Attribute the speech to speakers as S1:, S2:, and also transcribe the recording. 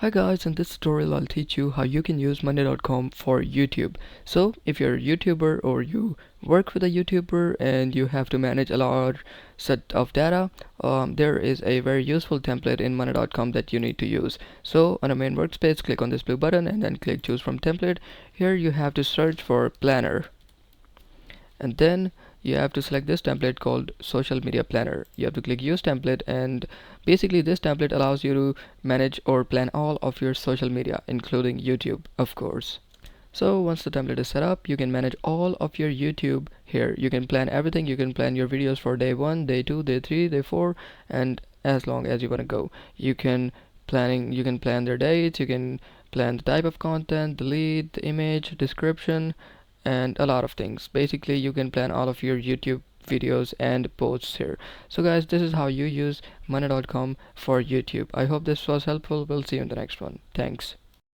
S1: Hi guys, in this tutorial I'll teach you how you can use monday.com for YouTube. So if you're a YouTuber or you work with a YouTuber and you have to manage a large set of data, there is a very useful template in monday.com that you need to use. So on a main workspace, click on this blue button and then click choose from template. Here you have to search for planner, and then you have to select this template called social media planner. You have to click use template, and basically this template allows you to manage or plan all of your social media including YouTube, of course. So once the template is set up, you can manage all of your YouTube here. You can plan everything. You can plan your videos for day 1, day 2, day 3, day 4, and as long as you want to go. You can plan their dates, you can plan the type of content, the lead, the image, description, and a lot of things. Basically you can plan all of your YouTube videos and posts here. So guys, this is how you use monday.com for YouTube. I hope this was helpful. We'll see you in the next one. Thanks.